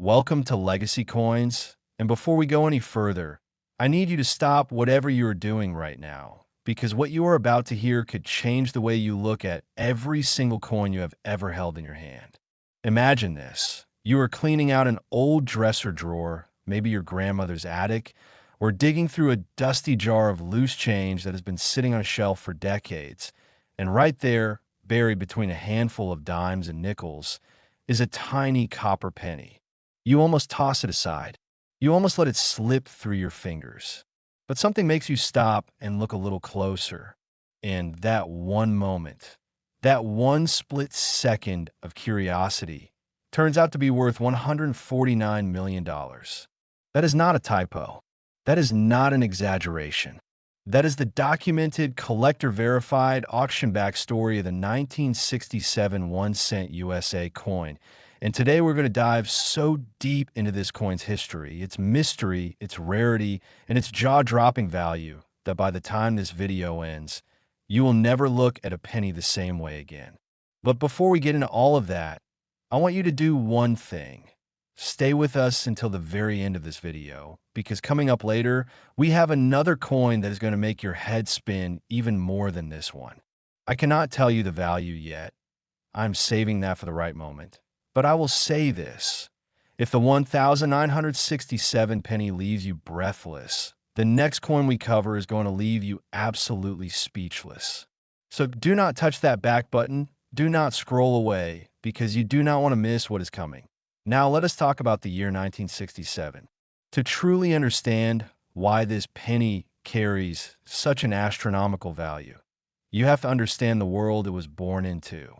Welcome to Legacy Coins. And before we go any further, I need you to stop whatever you are doing right now, because what you are about to hear could change the way you look at every single coin you have ever held in your hand. Imagine this. You are cleaning out an old dresser drawer, maybe your grandmother's attic, or digging through a dusty jar of loose change that has been sitting on a shelf for decades. And right there, buried between a handful of dimes and nickels, is a tiny copper penny. You almost toss it aside. You almost let it slip through your fingers. But something makes you stop and look a little closer. And that one moment, that one split second of curiosity, turns out to be worth $149 million. That is not a typo. That is not an exaggeration. That is the documented, collector-verified, auction-backed story of the 1967 1-cent USA coin. And today we're going to dive so deep into this coin's history, its mystery, its rarity, and its jaw-dropping value that by the time this video ends, you will never look at a penny the same way again. But before we get into all of that, I want you to do one thing. Stay with us until the very end of this video, because coming up later, we have another coin that is going to make your head spin even more than this one. I cannot tell you the value yet. I'm saving that for the right moment. But I will say this. If the 1,967 penny leaves you breathless, the next coin we cover is going to leave you absolutely speechless. So do not touch that back button. Do not scroll away, because you do not want to miss what is coming. Now let us talk about the year 1967. To truly understand why this penny carries such an astronomical value, you have to understand the world it was born into.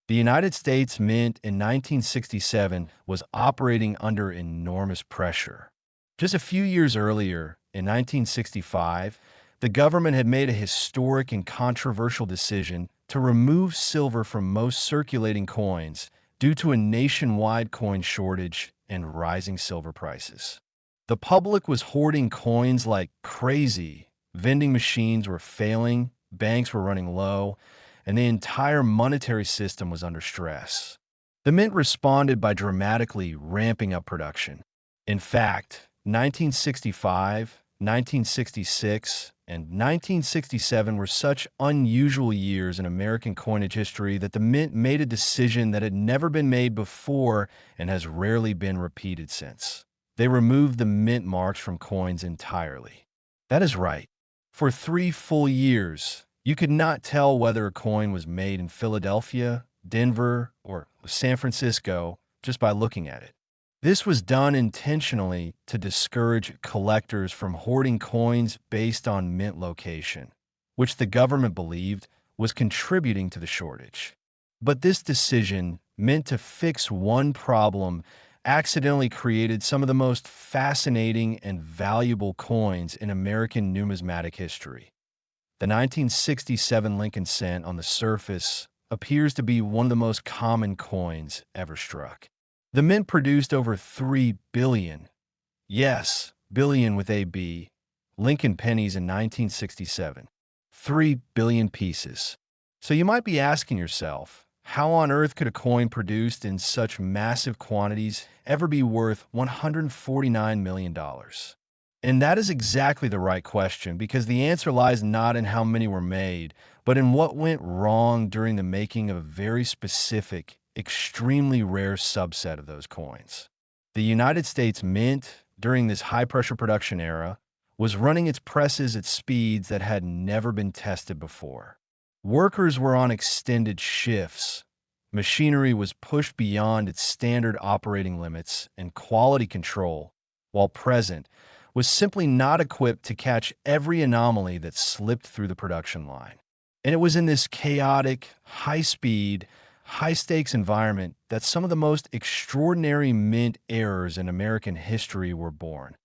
The United States Mint in 1967 was operating under enormous pressure. Just a few years earlier, in 1965, the government had made a historic and controversial decision to remove silver from most circulating coins due to a nationwide coin shortage and rising silver prices. The public was hoarding coins like crazy. Vending machines were failing, banks were running low, and the entire monetary system was under stress. The Mint responded by dramatically ramping up production. In fact, 1965, 1966, and 1967 were such unusual years in American coinage history that the Mint made a decision that had never been made before and has rarely been repeated since. They removed the mint marks from coins entirely. That is right. For 3 full years, you could not tell whether a coin was made in Philadelphia, Denver, or San Francisco just by looking at it. This was done intentionally to discourage collectors from hoarding coins based on mint location, which the government believed was contributing to the shortage. But this decision, meant to fix one problem, accidentally created some of the most fascinating and valuable coins in American numismatic history. The 1967 Lincoln cent on the surface appears to be one of the most common coins ever struck. The Mint produced over 3 billion, yes, billion with a B, Lincoln pennies in 1967. 3 billion pieces. So you might be asking yourself, how on earth could a coin produced in such massive quantities ever be worth $149 million? And that is exactly the right question, because the answer lies not in how many were made, but in what went wrong during the making of a very specific, extremely rare subset of those coins. The United States Mint, during this high-pressure production era, was running its presses at speeds that had never been tested before. Workers were on extended shifts. Machinery was pushed beyond its standard operating limits, and quality control, while present, was simply not equipped to catch every anomaly that slipped through the production line. And it was in this chaotic, high-speed, high-stakes environment that some of the most extraordinary mint errors in American history were born.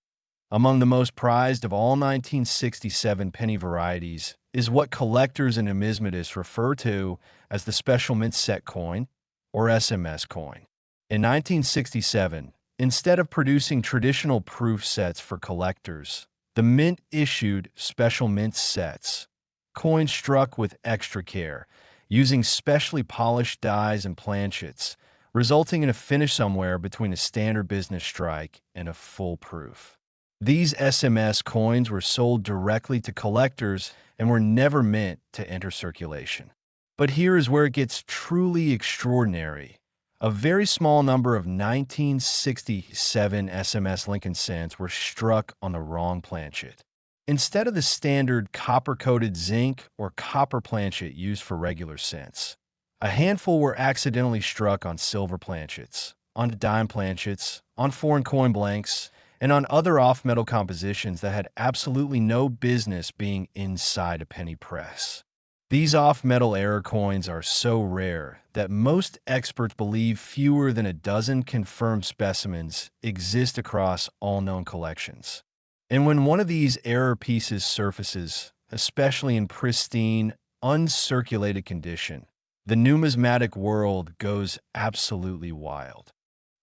Among the most prized of all 1967 penny varieties is what collectors and numismatists refer to as the Special Mint Set coin, or SMS coin. In 1967, instead of producing traditional proof sets for collectors, the Mint issued Special Mint Sets, coins struck with extra care, using specially polished dies and planchets, resulting in a finish somewhere between a standard business strike and a foolproof. These SMS coins were sold directly to collectors and were never meant to enter circulation. But here is where it gets truly extraordinary. A very small number of 1967 SMS Lincoln cents were struck on the wrong planchet. Instead of the standard copper-coated zinc or copper planchet used for regular cents, a handful were accidentally struck on silver planchets, on dime planchets, on foreign coin blanks, and on other off-metal compositions that had absolutely no business being inside a penny press. These off-metal error coins are so rare that most experts believe fewer than a dozen confirmed specimens exist across all known collections. And when one of these error pieces surfaces, especially in pristine, uncirculated condition, the numismatic world goes absolutely wild.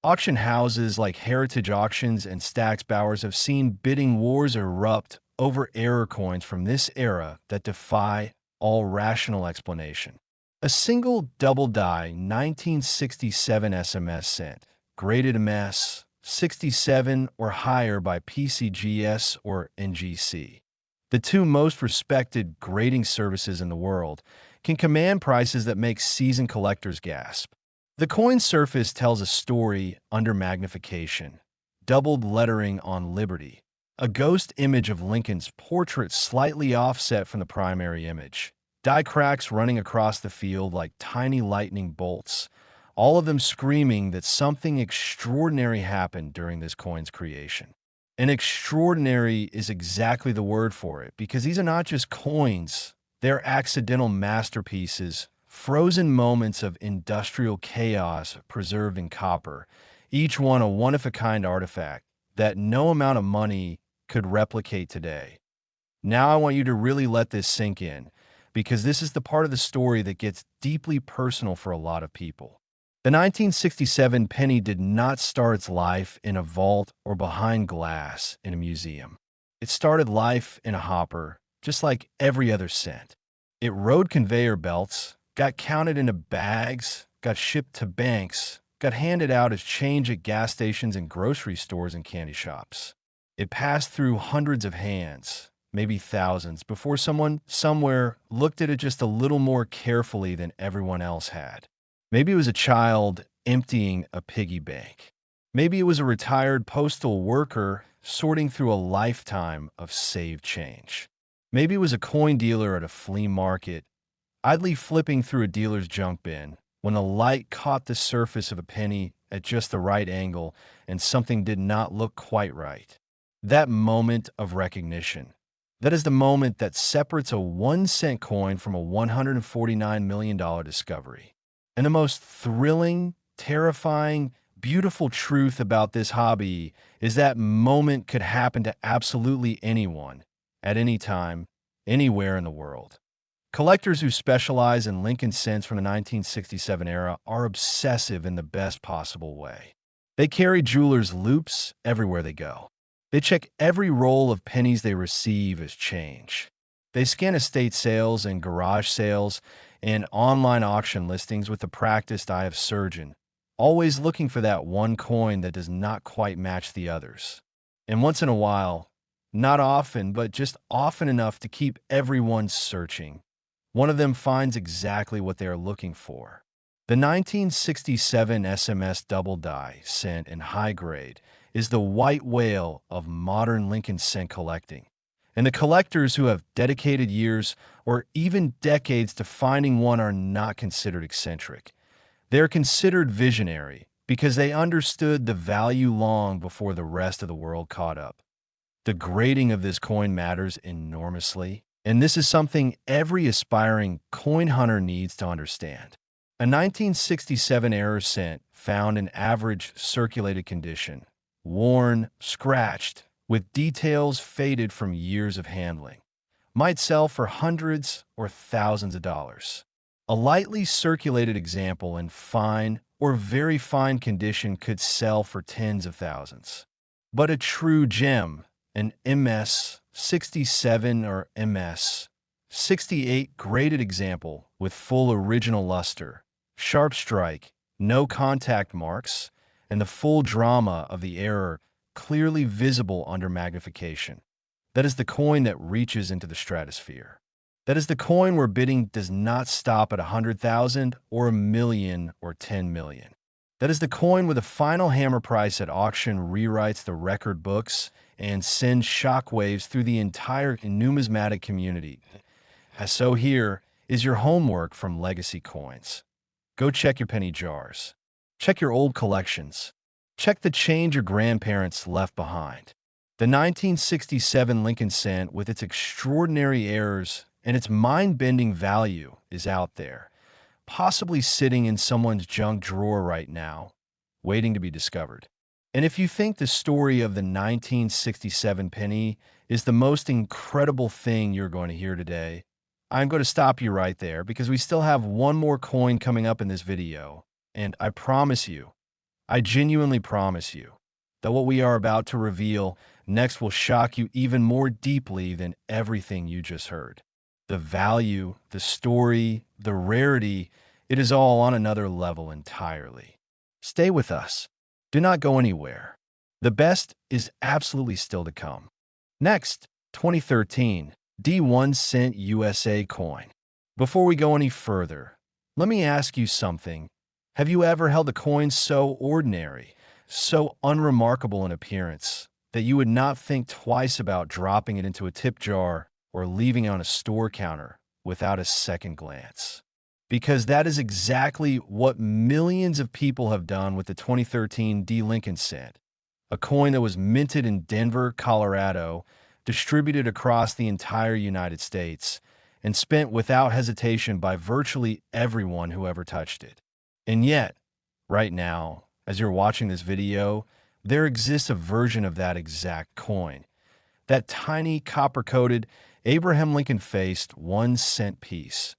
Auction houses like Heritage Auctions and Stack's Bowers have seen bidding wars erupt over error coins from this era that defy all rational explanation. A single double-die 1967 SMS cent, graded MS, 67 or higher by PCGS or NGC, the two most respected grading services in the world, can command prices that make seasoned collectors gasp. The coin surface tells a story under magnification, doubled lettering on Liberty, a ghost image of Lincoln's portrait slightly offset from the primary image, die cracks running across the field like tiny lightning bolts, all of them screaming that something extraordinary happened during this coin's creation. And extraordinary is exactly the word for it, because these are not just coins, they're accidental masterpieces, frozen moments of industrial chaos preserved in copper, each one a one-of-a-kind artifact that no amount of money could replicate today. Now I want you to really let this sink in, because this is the part of the story that gets deeply personal for a lot of people. The 1967 penny did not start its life in a vault or behind glass in a museum. It started life in a hopper, just like every other cent. It rode conveyor belts, got counted into bags, got shipped to banks, got handed out as change at gas stations and grocery stores and candy shops. It passed through hundreds of hands, maybe thousands, before someone somewhere looked at it just a little more carefully than everyone else had. Maybe it was a child emptying a piggy bank. Maybe it was a retired postal worker sorting through a lifetime of saved change. Maybe it was a coin dealer at a flea market, idly flipping through a dealer's junk bin when the light caught the surface of a penny at just the right angle and something did not look quite right. That moment of recognition. That is the moment that separates a 1-cent coin from a $149 million discovery. And the most thrilling, terrifying, beautiful truth about this hobby is that moment could happen to absolutely anyone, at any time, anywhere in the world. Collectors who specialize in Lincoln cents from the 1967 era are obsessive in the best possible way. They carry jewelers' loupes everywhere they go. They check every roll of pennies they receive as change. They scan estate sales and garage sales and online auction listings with the practiced eye of surgeon, always looking for that one coin that does not quite match the others. And once in a while, not often, but just often enough to keep everyone searching, one of them finds exactly what they are looking for. The 1967 SMS double die cent in high grade is the white whale of modern Lincoln cent collecting. And the collectors who have dedicated years or even decades to finding one are not considered eccentric. They are considered visionary because they understood the value long before the rest of the world caught up. The grading of this coin matters enormously, and this is something every aspiring coin hunter needs to understand. A 1967 error cent found in average circulated condition, worn, scratched, with details faded from years of handling, might sell for hundreds or thousands of dollars. A lightly circulated example in fine or very fine condition could sell for tens of thousands. But a true gem, an MS 67 or MS 68 graded example with full original luster, sharp strike, no contact marks, and the full drama of the error clearly visible under magnification. That is the coin that reaches into the stratosphere. That is the coin where bidding does not stop at 100,000 or 1 million or 10 million. That is the coin where the final hammer price at auction rewrites the record books and sends shockwaves through the entire numismatic community. So here is your homework from legacy coins. Go check your penny jars. Check your old collections. Check the change your grandparents left behind. The 1967 Lincoln cent, with its extraordinary errors and its mind-bending value, is out there, possibly sitting in someone's junk drawer right now, waiting to be discovered. And if you think the story of the 1967 penny is the most incredible thing you're going to hear today, I'm going to stop you right there because we still have one more coin coming up in this video, and I promise you, I genuinely promise you, that what we are about to reveal next will shock you even more deeply than everything you just heard. The value, the story, the rarity, it is all on another level entirely. Stay with us. Do not go anywhere. The best is absolutely still to come. Next, 2013 D1 cent USA coin. Before we go any further, let me ask you something. Have you ever held a coin so ordinary, so unremarkable in appearance, that you would not think twice about dropping it into a tip jar or leaving it on a store counter without a second glance? Because that is exactly what millions of people have done with the 2013 D Lincoln cent, a coin that was minted in Denver, Colorado, distributed across the entire United States, and spent without hesitation by virtually everyone who ever touched it. And yet, right now, as you're watching this video, there exists a version of that exact coin, that tiny copper-coated Abraham Lincoln-faced 1 cent piece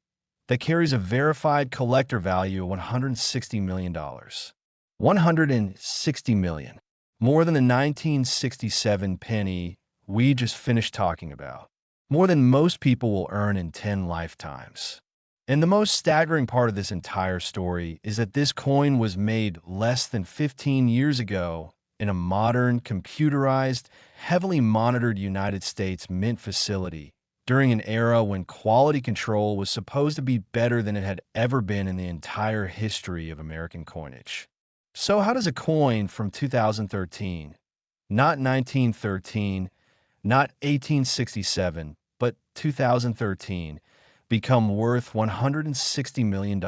that carries a verified collector value of $160 million. $160 million. More than the 1967 penny we just finished talking about. More than most people will earn in 10 lifetimes. And the most staggering part of this entire story is that this coin was made less than 15 years ago in a modern, computerized, heavily monitored United States mint facility during an era when quality control was supposed to be better than it had ever been in the entire history of American coinage. So how does a coin from 2013, not 1913, not 1867, but 2013, become worth $160 million?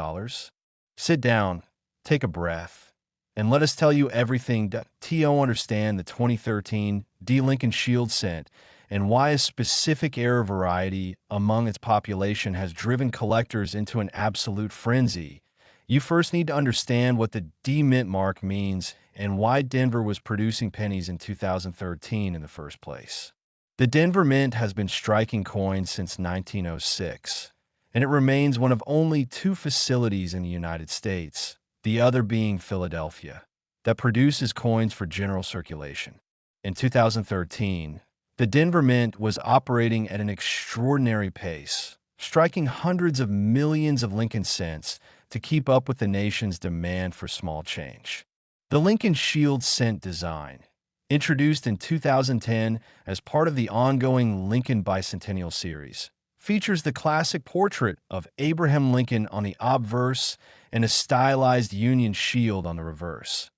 Sit down, take a breath, and let us tell you everything to understand the 2013 D. Lincoln Shield cent and why a specific error variety among its population has driven collectors into an absolute frenzy. You first need to understand what the D mint mark means and why Denver was producing pennies in 2013 in the first place. The Denver Mint has been striking coins since 1906, and it remains one of only 2 facilities in the United States, the other being Philadelphia, that produces coins for general circulation. In 2013, the Denver Mint was operating at an extraordinary pace, striking hundreds of millions of Lincoln cents to keep up with the nation's demand for small change. The Lincoln Shield cent design, introduced in 2010 as part of the ongoing Lincoln Bicentennial Series, features the classic portrait of Abraham Lincoln on the obverse and a stylized Union shield on the reverse,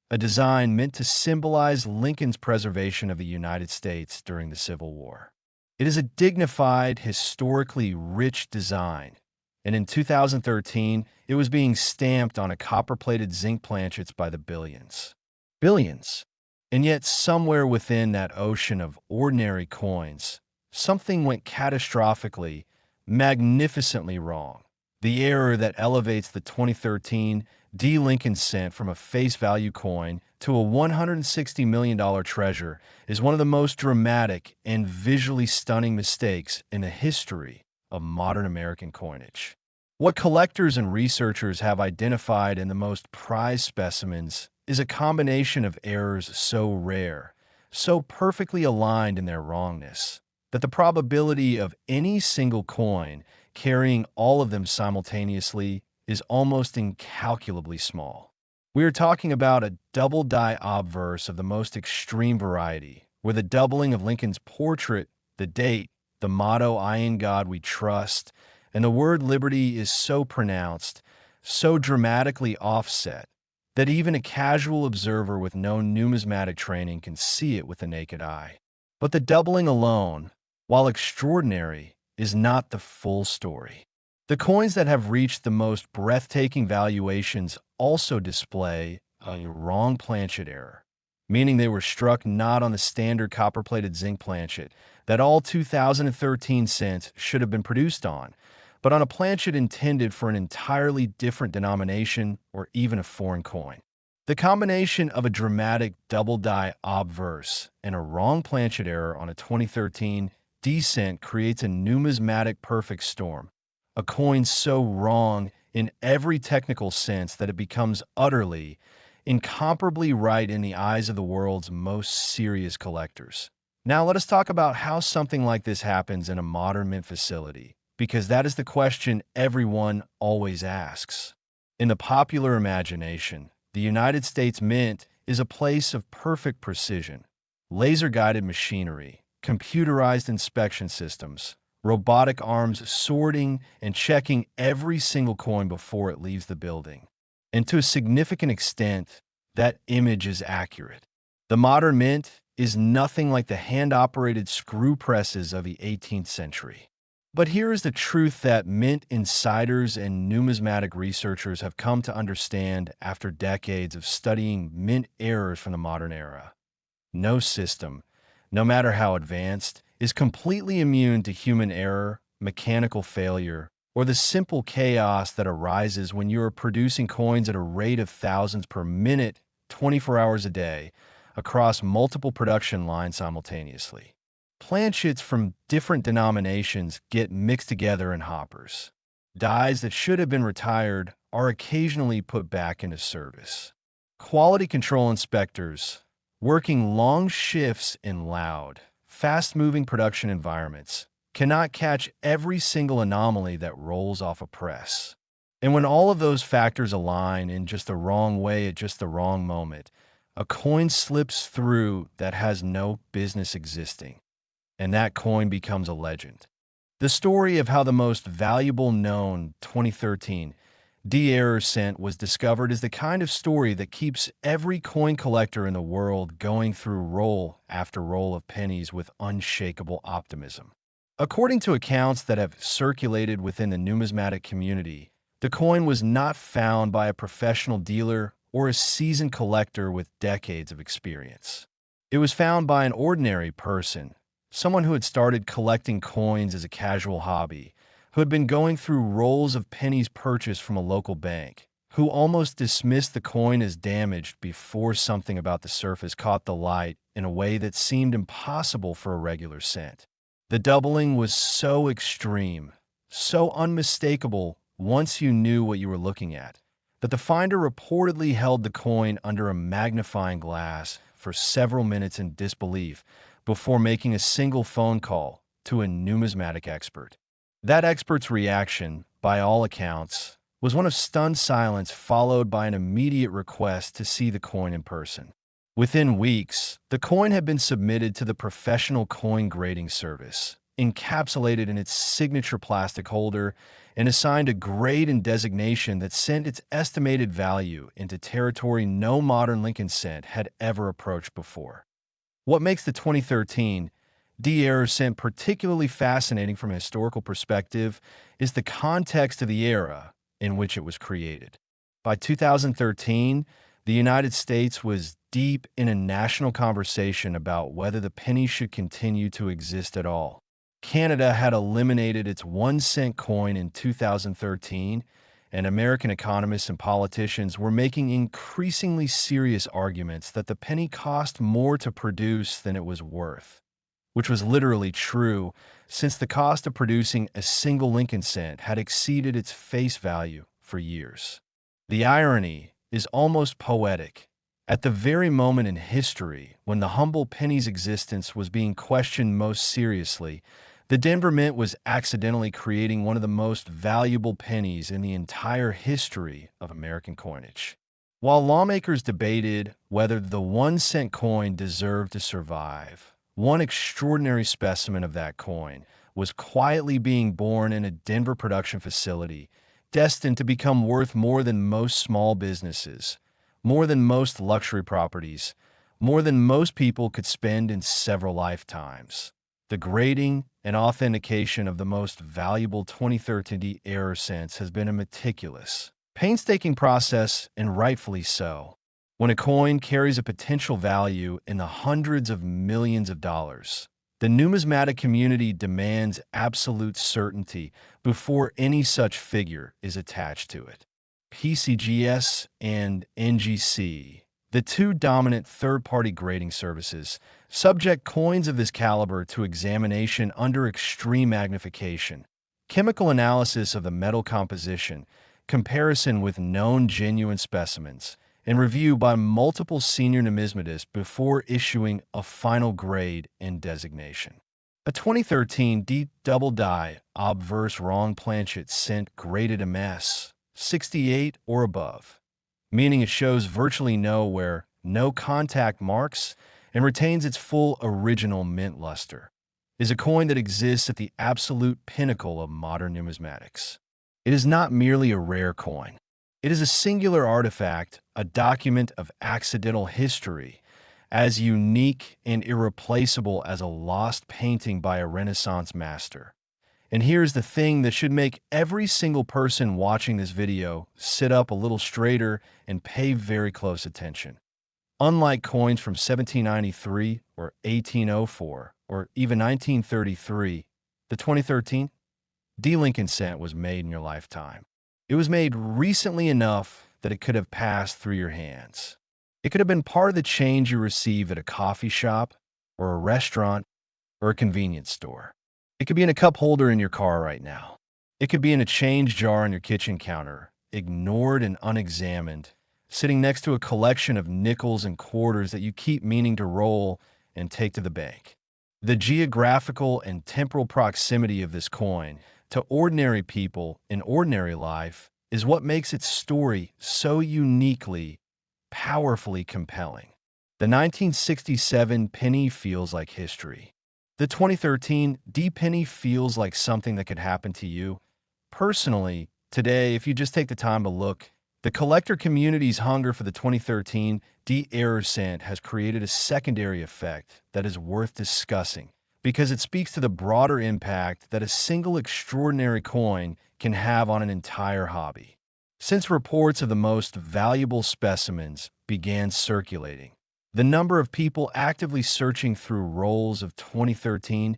a design meant to symbolize Lincoln's preservation of the United States during the Civil War. It is a dignified, historically rich design, and in 2013, it was being stamped on a copper-plated zinc planchets by the billions. Billions! And yet, somewhere within that ocean of ordinary coins, something went catastrophically, magnificently wrong. The error that elevates the 2013 D. Lincoln cent from a face value coin to a $160 million treasure is one of the most dramatic and visually stunning mistakes in the history of modern American coinage. What collectors and researchers have identified in the most prized specimens is a combination of errors so rare, so perfectly aligned in their wrongness, that the probability of any single coin carrying all of them simultaneously is almost incalculably small. We are talking about a double die obverse of the most extreme variety, where the doubling of Lincoln's portrait, the date, the motto, "I in God we trust," and the word liberty is so pronounced, so dramatically offset, that even a casual observer with no numismatic training can see it with the naked eye. But the doubling alone, while extraordinary, is not the full story. The coins that have reached the most breathtaking valuations also display a wrong planchet error, meaning they were struck not on the standard copper-plated zinc planchet that all 2013 cents should have been produced on, but on a planchet intended for an entirely different denomination or even a foreign coin. The combination of a dramatic double die obverse and a wrong planchet error on a 2013 D-cent creates a numismatic perfect storm, a coin so wrong in every technical sense that it becomes utterly, incomparably right in the eyes of the world's most serious collectors. Now let us talk about how something like this happens in a modern mint facility, because that is the question everyone always asks. In the popular imagination, the United States Mint is a place of perfect precision, laser-guided machinery, computerized inspection systems, robotic arms sorting and checking every single coin before it leaves the building. And to a significant extent, that image is accurate. The modern mint is nothing like the hand-operated screw presses of the 18th century. But here is the truth that mint insiders and numismatic researchers have come to understand after decades of studying mint errors from the modern era. No system, no matter how advanced, is completely immune to human error, mechanical failure, or the simple chaos that arises when you are producing coins at a rate of thousands per minute, 24 hours a day, across multiple production lines simultaneously. Planchets from different denominations get mixed together in hoppers. Dies that should have been retired are occasionally put back into service. Quality control inspectors, working long shifts in loud, fast-moving production environments, cannot catch every single anomaly that rolls off a press. And when all of those factors align in just the wrong way at just the wrong moment, a coin slips through that has no business existing, and that coin becomes a legend. The story of how the most valuable known 2013 D-error cent was discovered is the kind of story that keeps every coin collector in the world going through roll after roll of pennies with unshakable optimism. According to accounts that have circulated within the numismatic community, the coin was not found by a professional dealer or a seasoned collector with decades of experience. It was found by an ordinary person, someone who had started collecting coins as a casual hobby, who had been going through rolls of pennies purchased from a local bank, who almost dismissed the coin as damaged before something about the surface caught the light in a way that seemed impossible for a regular cent. The doubling was so extreme, so unmistakable once you knew what you were looking at, that the finder reportedly held the coin under a magnifying glass for several minutes in disbelief before making a single phone call to a numismatic expert. That expert's reaction, by all accounts, was one of stunned silence followed by an immediate request to see the coin in person. Within weeks, the coin had been submitted to the professional coin grading service, encapsulated in its signature plastic holder, and assigned a grade and designation that sent its estimated value into territory no modern Lincoln cent had ever approached before. What makes the 2013 D-error cent particularly fascinating from a historical perspective is the context of the era in which it was created. By 2013, the United States was deep in a national conversation about whether the penny should continue to exist at all. Canada had eliminated its 1 cent coin in 2013, and American economists and politicians were making increasingly serious arguments that the penny cost more to produce than it was worth, which was literally true since the cost of producing a single Lincoln cent had exceeded its face value for years. The irony is almost poetic. At the very moment in history when the humble penny's existence was being questioned most seriously, the Denver Mint was accidentally creating one of the most valuable pennies in the entire history of American coinage. While lawmakers debated whether the 1 cent coin deserved to survive, one extraordinary specimen of that coin was quietly being born in a Denver production facility, destined to become worth more than most small businesses, more than most luxury properties, more than most people could spend in several lifetimes. The grading and authentication of the most valuable 2013 error cents has been a meticulous, painstaking process, and rightfully so. When a coin carries a potential value in the hundreds of millions of dollars, the numismatic community demands absolute certainty before any such figure is attached to it. PCGS and NGC, the two dominant third-party grading services, subject coins of this caliber to examination under extreme magnification, chemical analysis of the metal composition, comparison with known genuine specimens, and review by multiple senior numismatists before issuing a final grade and designation. A 2013 D double die obverse wrong planchet cent graded MS 68 or above, meaning it shows virtually no wear, no contact marks, and retains its full original mint luster, is a coin that exists at the absolute pinnacle of modern numismatics. It is not merely a rare coin. It is a singular artifact, a document of accidental history, as unique and irreplaceable as a lost painting by a Renaissance master. And here's the thing that should make every single person watching this video sit up a little straighter and pay very close attention. Unlike coins from 1793 or 1804 or even 1933, the 2013 D Lincoln cent was made in your lifetime. It was made recently enough that it could have passed through your hands. It could have been part of the change you receive at a coffee shop or a restaurant or a convenience store. It could be in a cup holder in your car right now. It could be in a change jar on your kitchen counter, ignored and unexamined, sitting next to a collection of nickels and quarters that you keep meaning to roll and take to the bank. The geographical and temporal proximity of this coin to ordinary people in ordinary life is what makes its story so uniquely, powerfully compelling. The 1967 penny feels like history. The 2013 D penny feels like something that could happen to you. Personally, today, if you just take the time to look, the collector community's hunger for the 2013 D error cent has created a secondary effect that is worth discussing, because it speaks to the broader impact that a single extraordinary coin can have on an entire hobby. Since reports of the most valuable specimens began circulating, the number of people actively searching through rolls of 2013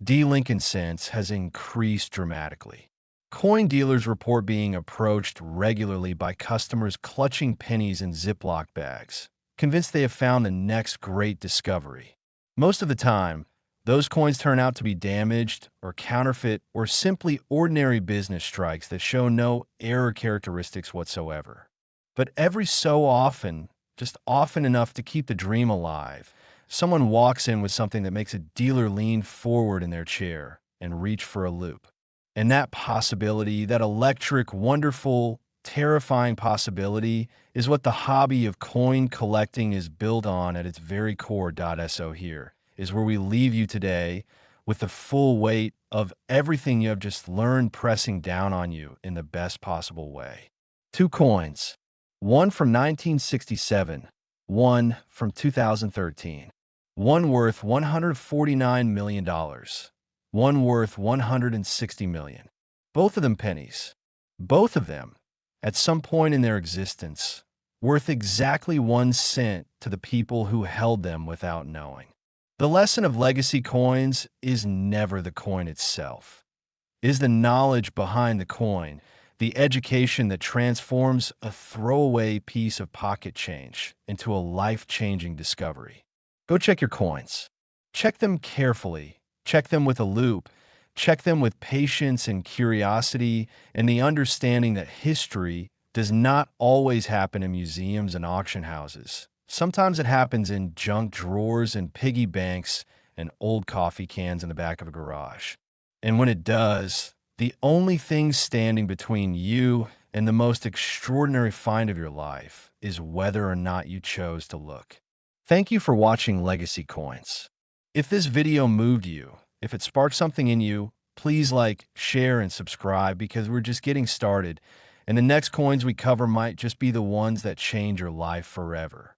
D Lincoln cents has increased dramatically. Coin dealers report being approached regularly by customers clutching pennies in Ziploc bags, convinced they have found the next great discovery. Most of the time, those coins turn out to be damaged or counterfeit or simply ordinary business strikes that show no error characteristics whatsoever. But every so often, just often enough to keep the dream alive, someone walks in with something that makes a dealer lean forward in their chair and reach for a loop. And that possibility, that electric, wonderful, terrifying possibility, is what the hobby of coin collecting is built on at its very core. So here is where we leave you today with the full weight of everything you have just learned pressing down on you in the best possible way. Two coins, one from 1967, one from 2013, one worth $149 million, one worth $160 million. Both of them pennies. Both of them, at some point in their existence, worth exactly 1 cent to the people who held them without knowing. The lesson of legacy coins is never the coin itself. It is the knowledge behind the coin, the education that transforms a throwaway piece of pocket change into a life-changing discovery. Go check your coins. Check them carefully. Check them with a loop. Check them with patience and curiosity and the understanding that history does not always happen in museums and auction houses. Sometimes it happens in junk drawers and piggy banks and old coffee cans in the back of a garage. And when it does, the only thing standing between you And the most extraordinary find of your life is whether or not you chose to look. Thank you for watching Legacy Coins. If this video moved you, if it sparked something in you, please like, share, and subscribe because we're just getting started, and the next coins we cover might just be the ones that change your life forever.